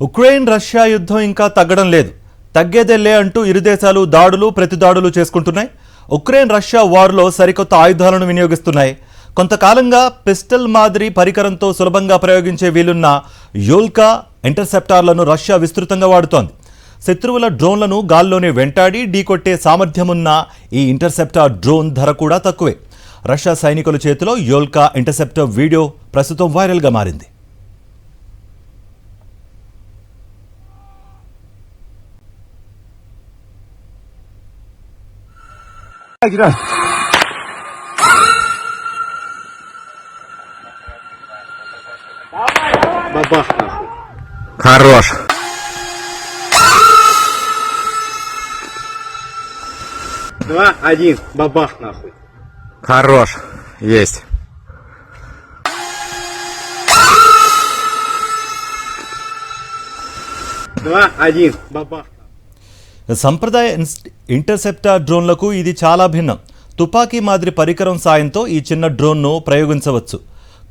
Ukraine Russia యుద్ధం ఇంకా తగ్గడం లేదు. తగ్గేదేలే అంటూ ఇరు దేశాలు దాడులు ప్రతిదాడులు చేసుకుంటున్నాయి. ఉక్రెయిన్ రష్యా వార్లో సరికొత్త ఆయుధాలను వినియోగిస్తున్నాయి. కొంతకాలంగా పిస్టల్ మాదిరి పరికరంతో సులభంగా ప్రయోగించే వీలున్న యోల్కా ఇంటర్సెప్టార్లను రష్యా విస్తృతంగా వాడుతోంది. శత్రువుల డ్రోన్లను గాల్లోనే వెంటాడి ఢీకొట్టే సామర్థ్యమున్న ఈ ఇంటర్సెప్టార్ డ్రోన్ ధర కూడా తక్కువే. రష్యా సైనికుల చేతిలో యోల్కా ఇంటర్సెప్టర్ వీడియో ప్రస్తుతం వైరల్గా మారింది. Бабах нахуй. Хорош. Два, один. Бабах нахуй. Хорош. Есть. Два, один. Бабах. సంప్రదాయ ఇంటర్సెప్టార్ డ్రోన్లకు ఇది చాలా భిన్నం. తుపాకీ మాదిరి పరికరం సాయంతో ఈ చిన్న డ్రోన్ను ప్రయోగించవచ్చు.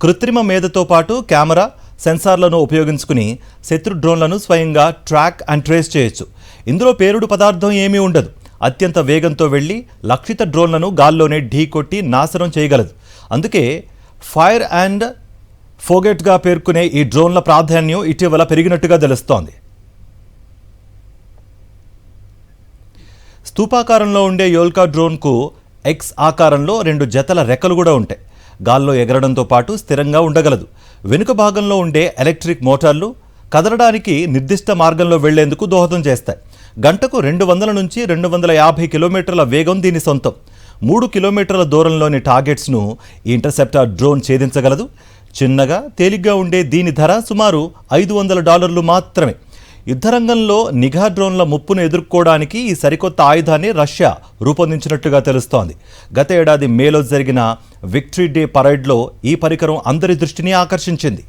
కృత్రిమ మేధతో పాటు కెమెరా, సెన్సార్లను ఉపయోగించుకుని శత్రు డ్రోన్లను స్వయంగా ట్రాక్ అండ్ ట్రేస్ చేయొచ్చు. ఇందులో పేలుడు పదార్థం ఏమీ ఉండదు. అత్యంత వేగంతో వెళ్లి లక్షిత డ్రోన్లను గాల్లోనే ఢీకొట్టి నాశనం చేయగలదు. అందుకే ఫైర్ అండ్ ఫోగెట్గా పేర్కొనే ఈ డ్రోన్ల ప్రాధాన్యం ఇటీవల పెరిగినట్టుగా తెలుస్తోంది. స్తూపాకారంలో ఉండే యోల్కా డ్రోన్కు ఎక్స్ ఆకారంలో 2 జతల రెక్కలు కూడా ఉంటాయి. గాల్లో ఎగరడంతో పాటు స్థిరంగా ఉండగలదు. వెనుక భాగంలో ఉండే ఎలక్ట్రిక్ మోటార్లు కదలడానికి నిర్దిష్ట మార్గంలో వెళ్లేందుకు దోహదం చేస్తాయి. గంటకు 200 నుంచి 250 కిలోమీటర్ల వేగం దీని సొంతం. 3 కిలోమీటర్ల దూరంలోని టార్గెట్స్ను ఈ ఇంటర్సెప్టార్ డ్రోన్ ఛేదించగలదు. చిన్నగా తేలిగ్గా ఉండే దీని ధర సుమారు $500 మాత్రమే. యుద్ధరంగంలో నిఘా డ్రోన్ల ముప్పును ఎదుర్కోవడానికి ఈ సరికొత్త ఆయుధాన్ని రష్యా రూపొందించినట్టుగా తెలుస్తోంది. గత ఏడాది మేలో జరిగిన విక్టరీ డే పరేడ్లో ఈ పరికరం అందరి దృష్టిని ఆకర్షించింది.